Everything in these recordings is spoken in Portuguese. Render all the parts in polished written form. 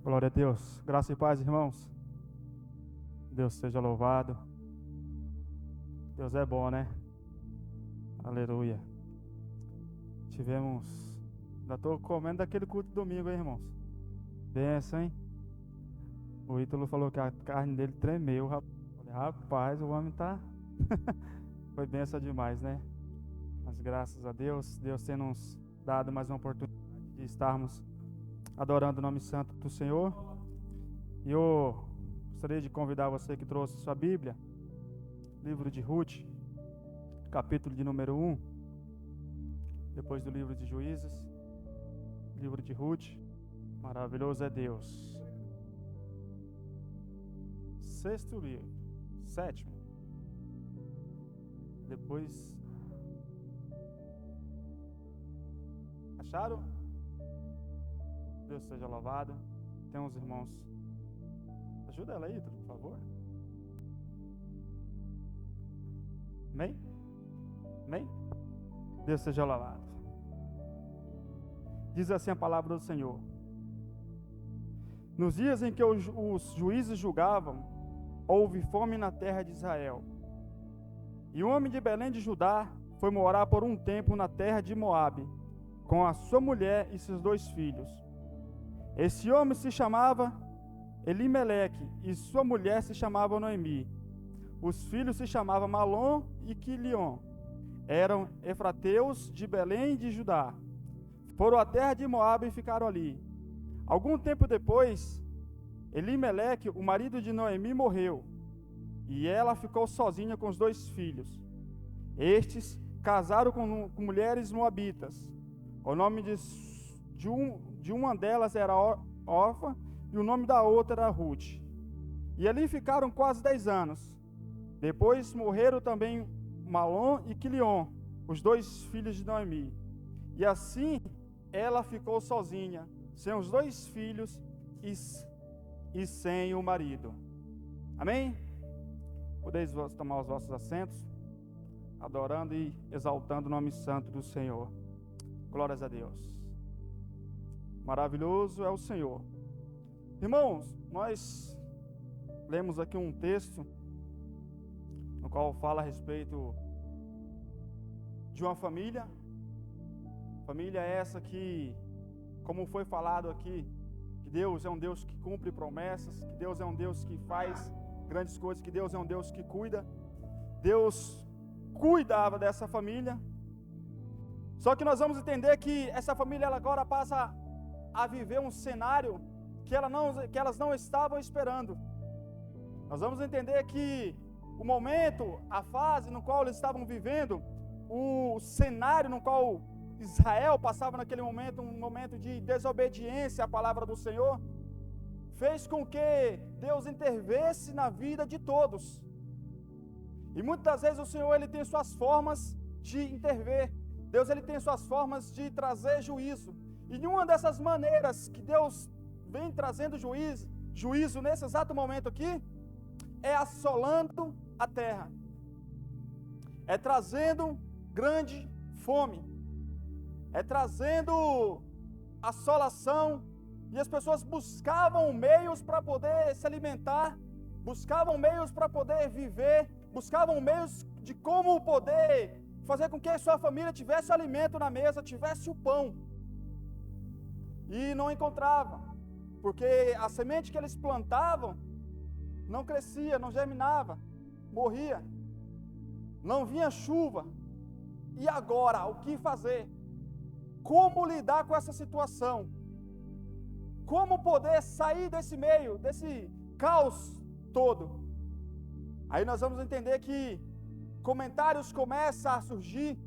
Glória a Deus. Graça e paz, irmãos. Deus seja louvado. Deus é bom, né? Aleluia. Ainda estou comendo daquele culto de domingo, hein, irmãos? Benção, hein? O Ítalo falou que a carne dele tremeu. Rapaz, o homem tá... Foi benção demais, né? Mas graças a Deus, Deus tem nos dado mais uma oportunidade de estarmos adorando o nome santo do Senhor. E eu gostaria de convidar você que trouxe sua Bíblia, livro de Ruth, capítulo de número 1, depois do livro de Juízes, livro de Ruth. Maravilhoso é Deus. Sexto livro, sétimo. Depois... Acharam? Deus seja louvado. Tem uns irmãos. Ajuda ela aí, por favor. Amém? Amém? Deus seja louvado. Diz assim a palavra do Senhor: nos dias em que os juízes julgavam, houve fome na terra de Israel. E um homem de Belém de Judá foi morar por um tempo na terra de Moabe, com a sua mulher e seus 2 filhos. Esse homem se chamava Elimeleque, e sua mulher se chamava Noemi. Os filhos se chamavam Malom e Quilion. Eram efrateus de Belém de Judá. Foram à terra de Moabe e ficaram ali. Algum tempo depois, Elimeleque, o marido de Noemi, morreu, e ela ficou sozinha com os 2 filhos. Estes casaram com mulheres moabitas. O nome de uma delas era Orfa, e o nome da outra era Ruth. E ali ficaram quase 10 anos. Depois morreram também Malom e Quilion, os 2 filhos de Noemi. E assim ela ficou sozinha, sem os 2 filhos e sem o marido. Amém? Podeis tomar os vossos assentos, adorando e exaltando o nome santo do Senhor. Glórias a Deus. Maravilhoso é o Senhor. Irmãos, nós lemos aqui um texto no qual fala a respeito de uma família. Família essa que, como foi falado aqui, que Deus é um Deus que cumpre promessas, que Deus é um Deus que faz grandes coisas, que Deus é um Deus que cuida. Deus cuidava dessa família. Só que nós vamos entender que essa família ela agora passa a viver um cenário que elas não estavam esperando. Nós vamos entender que o momento, a fase no qual eles estavam vivendo, o cenário no qual Israel passava naquele momento, um momento de desobediência à palavra do Senhor, fez com que Deus intervesse na vida de todos. E muitas das vezes o Senhor ele tem suas formas de intervir. Deus ele tem suas formas de trazer juízo. E uma dessas maneiras que Deus vem trazendo juízo nesse exato momento aqui, é assolando a terra. É trazendo grande fome. É trazendo assolação. E as pessoas buscavam meios para poder se alimentar, buscavam meios para poder viver, buscavam meios de como poder fazer com que a sua família tivesse o alimento na mesa, tivesse o pão. E não encontrava, porque a semente que eles plantavam não crescia, não germinava, morria, não vinha chuva. E agora, o que fazer? Como lidar com essa situação? Como poder sair desse meio, desse caos todo? Aí nós vamos entender que comentários começam a surgir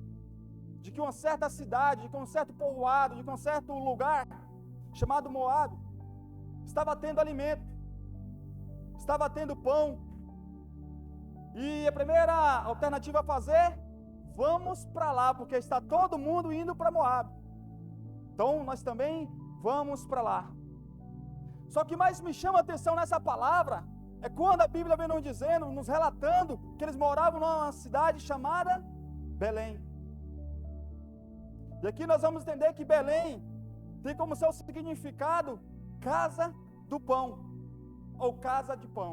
de que uma certa cidade, de que um certo povoado, de que um certo lugar chamado Moabe estava tendo alimento, estava tendo pão. E a primeira alternativa a fazer, vamos para lá, porque está todo mundo indo para Moabe. Então nós também vamos para lá. Só que mais me chama a atenção nessa palavra é quando a Bíblia vem nos dizendo, nos relatando que eles moravam numa cidade chamada Belém. E aqui nós vamos entender que Belém tem como seu significado casa do pão, ou casa de pão.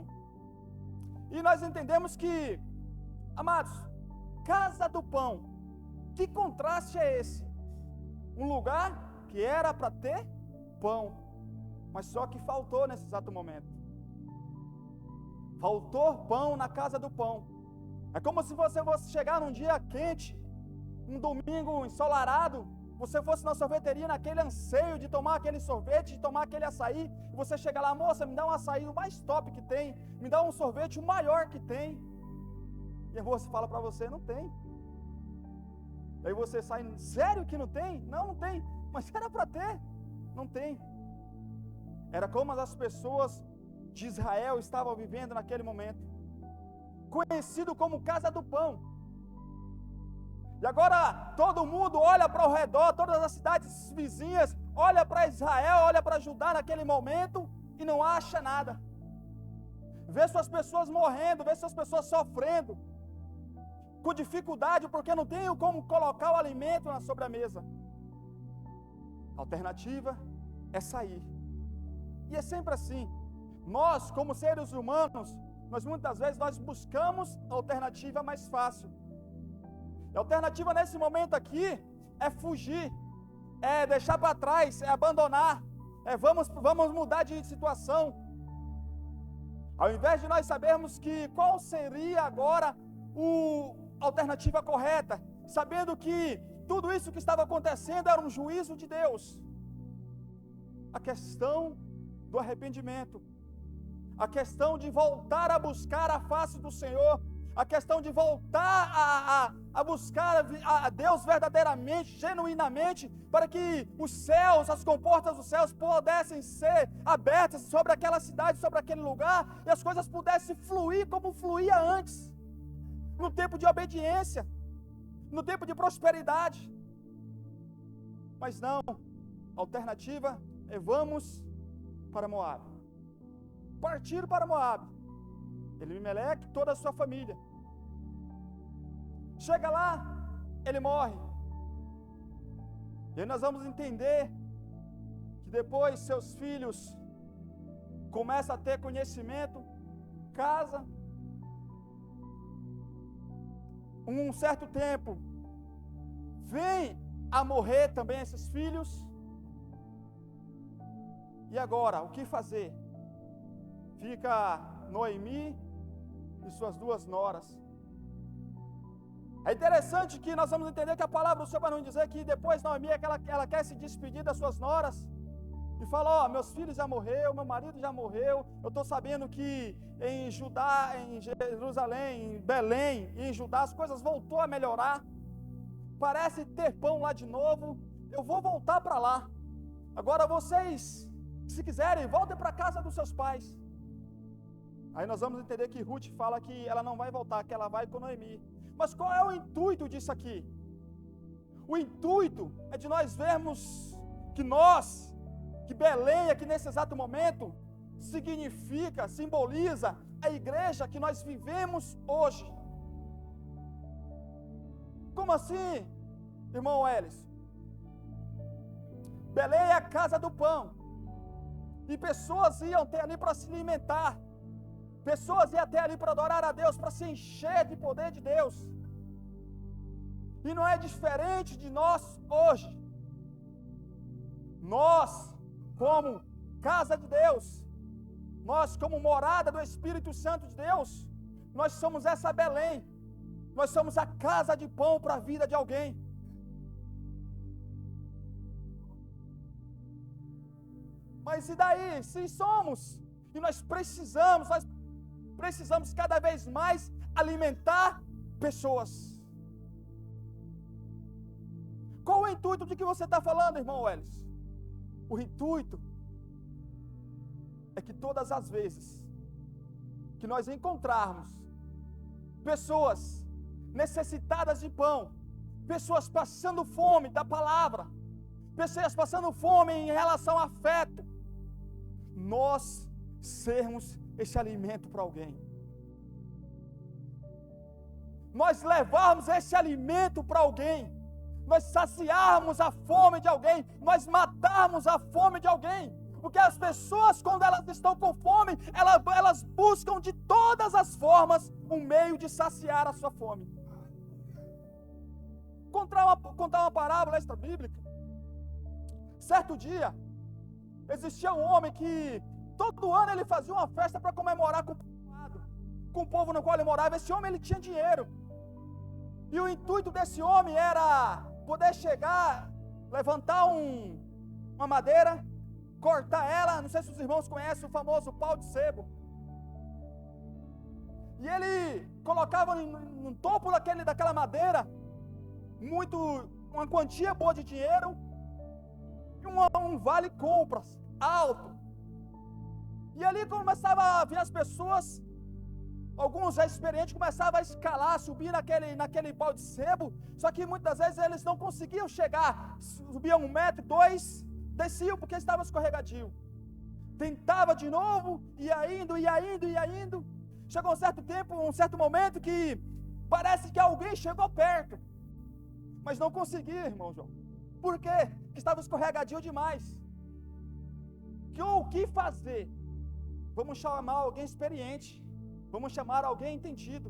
E nós entendemos que, amados, casa do pão, que contraste é esse? Um lugar que era para ter pão, mas só que faltou nesse exato momento. Faltou pão na casa do pão. É como se você fosse chegar num dia quente, um domingo ensolarado, você fosse na sorveteria naquele anseio de tomar aquele sorvete, de tomar aquele açaí, e você chega lá, moça, me dá um açaí o mais top que tem, me dá um sorvete o maior que tem. E a moça fala para você, não tem. Aí você sai, sério que não tem? Não, não tem. Mas era para ter, não tem. Era como as pessoas de Israel estavam vivendo naquele momento, conhecido como casa do pão. E agora todo mundo olha para o redor, todas as cidades vizinhas, olha para Israel, olha para Judá naquele momento e não acha nada. Vê suas pessoas morrendo, vê suas pessoas sofrendo, com dificuldade, porque não tem como colocar o alimento na sobremesa. A alternativa é sair. E é sempre assim. Nós, como seres humanos, muitas vezes nós buscamos a alternativa mais fácil. A alternativa nesse momento aqui é fugir, é deixar para trás, é abandonar, vamos mudar de situação. Ao invés de nós sabermos que qual seria agora a alternativa correta, sabendo que tudo isso que estava acontecendo era um juízo de Deus. A questão do arrependimento, a questão de voltar a buscar a face do Senhor, a questão de voltar a buscar a Deus verdadeiramente, genuinamente, para que os céus, as comportas dos céus pudessem ser abertas sobre aquela cidade, sobre aquele lugar, e as coisas pudessem fluir como fluía antes, no tempo de obediência, no tempo de prosperidade. Mas não, a alternativa é vamos para Moabe, partir para Moabe. Elimeleque, toda a sua família. Chega lá, ele morre. E aí nós vamos entender que depois seus filhos começam a ter conhecimento, casa. Um certo tempo, vem a morrer também esses filhos. E agora, o que fazer? Fica Noemi e suas duas noras. É interessante que nós vamos entender que a palavra do Senhor vai nos dizer que depois Noemi ela quer se despedir das suas noras e fala, meus filhos já morreram, meu marido já morreu, eu estou sabendo que em Judá, em Jerusalém, em Belém e em Judá as coisas voltou a melhorar, parece ter pão lá de novo, eu vou voltar para lá. Agora vocês, se quiserem, voltem para a casa dos seus pais. Aí nós vamos entender que Ruth fala que ela não vai voltar, que ela vai com Noemi. Mas qual é o intuito disso aqui? O intuito é de nós vermos que Belém, aqui nesse exato momento, significa, simboliza a igreja que nós vivemos hoje. Como assim, irmão Elis? Belém é a casa do pão. E pessoas iam até ali para se alimentar. Pessoas iam até ali para adorar a Deus, para se encher de poder de Deus. E não é diferente de nós hoje. Nós, como casa de Deus, nós como morada do Espírito Santo de Deus, nós somos essa Belém. Nós somos a casa de pão para a vida de alguém. Mas e daí? Se somos, e nós precisamos cada vez mais alimentar pessoas. Qual o intuito de que você está falando, irmão Welles? O intuito é que todas as vezes que nós encontrarmos pessoas necessitadas de pão, pessoas passando fome da palavra, pessoas passando fome em relação a afeto, nós sermos esse alimento para alguém. Nós levarmos esse alimento para alguém, nós saciarmos a fome de alguém, nós matarmos a fome de alguém. Porque as pessoas, quando elas estão com fome, elas buscam de todas as formas um meio de saciar a sua fome. Contar uma parábola extra bíblica. Certo dia, existia um homem que todo ano ele fazia uma festa para comemorar com o povo no qual ele morava. Esse homem ele tinha dinheiro. E o intuito desse homem era poder chegar, levantar uma madeira, cortar ela. Não sei se os irmãos conhecem o famoso pau de sebo. E ele colocava no topo daquela madeira uma quantia boa de dinheiro e um vale compras alto. E ali começava a vir as pessoas, alguns já experientes, começavam a escalar, subir naquele pau de sebo, só que muitas vezes eles não conseguiam chegar, subiam 1 metro, 2, desciam porque estava escorregadio. Tentava de novo, ia indo. Chegou um certo momento que parece que alguém chegou perto, mas não conseguia, irmão João. Por quê? Porque estava escorregadio demais. O que fazer? Vamos chamar alguém experiente. Vamos chamar alguém entendido.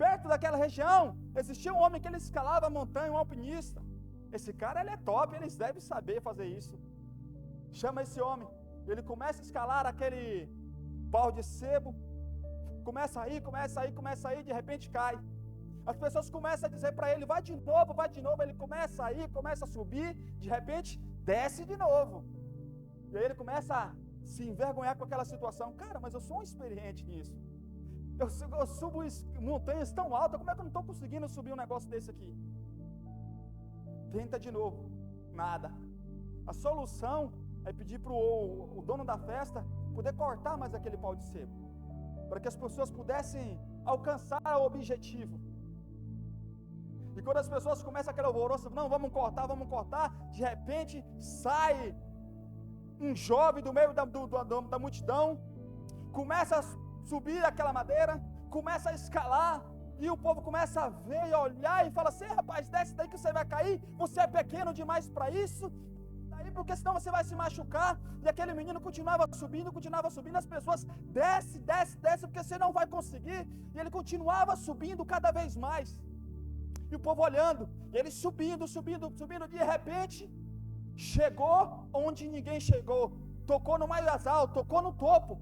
Perto daquela região, existia um homem que ele escalava a montanha, um alpinista. Esse cara, ele é top, eles devem saber fazer isso. Chama esse homem. Ele começa a escalar aquele pau de sebo. Começa a ir, de repente cai. As pessoas começam a dizer para ele, vai de novo. Ele começa a ir, começa a subir, de repente desce de novo. E aí ele começa a se envergonhar com aquela situação. Cara, mas eu sou um experiente nisso. Eu subo montanhas tão altas, como é que eu não estou conseguindo subir um negócio desse aqui? Tenta de novo, nada. A solução é pedir para o dono da festa poder cortar mais aquele pau de sebo, para que as pessoas pudessem alcançar o objetivo. E quando as pessoas começam aquele alvoroço, não, vamos cortar, de repente sai um jovem do meio da multidão, começa a subir aquela madeira, começa a escalar, e o povo começa a ver e olhar e fala assim, rapaz, desce daí que você vai cair, você é pequeno demais para isso, daí porque senão você vai se machucar. E aquele menino continuava subindo, as pessoas desce, porque você não vai conseguir, e ele continuava subindo cada vez mais, e o povo olhando, e ele subindo, de repente, chegou onde ninguém chegou, tocou no mais alto, tocou no topo,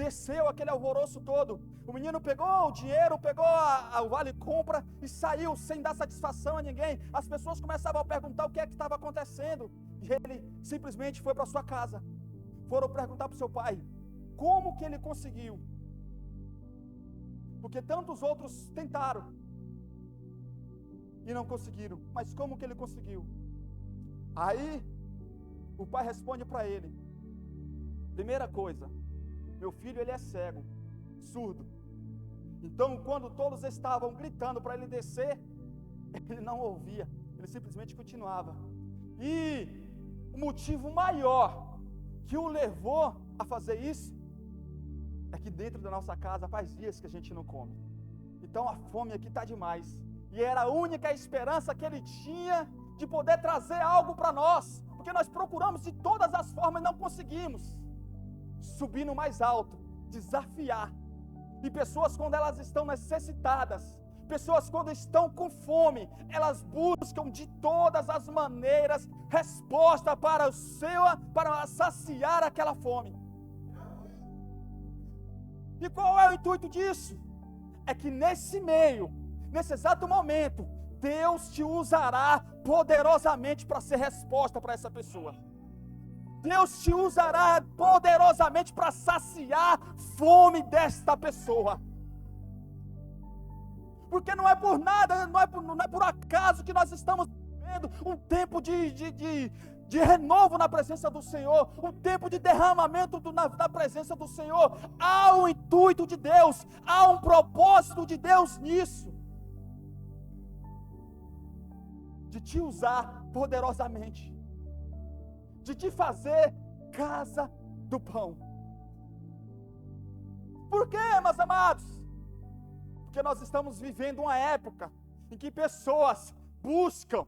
desceu aquele alvoroço todo. O menino pegou o dinheiro, pegou o vale compra e saiu sem dar satisfação a ninguém. As pessoas começavam a perguntar o que é que estava acontecendo, e ele simplesmente foi para sua casa. Foram perguntar para o seu pai como que ele conseguiu, porque tantos outros tentaram e não conseguiram, mas como que ele conseguiu? Aí o pai responde para ele: primeira coisa, meu filho ele é cego, surdo. Então quando todos estavam gritando para ele descer, ele não ouvia, ele simplesmente continuava. E o motivo maior que o levou a fazer isso é que dentro da nossa casa faz dias que a gente não come. Então a fome aqui está demais. E era a única esperança que ele tinha de poder trazer algo para nós, porque nós procuramos de todas as formas e não conseguimos. Subir no mais alto, desafiar. E pessoas, quando elas estão necessitadas, pessoas quando estão com fome, elas buscam de todas as maneiras resposta para saciar aquela fome. E qual é o intuito disso? É que nesse exato momento, Deus te usará poderosamente para ser resposta para essa pessoa. Deus te usará poderosamente para saciar a fome desta pessoa. Porque não é por nada, não é por acaso que nós estamos vivendo um tempo de renovo na presença do Senhor, um tempo de derramamento na presença do Senhor. Há um intuito de Deus, há um propósito de Deus nisso, de te usar poderosamente, de te fazer casa do pão. Por quê, meus amados? Porque nós estamos vivendo uma época em que pessoas buscam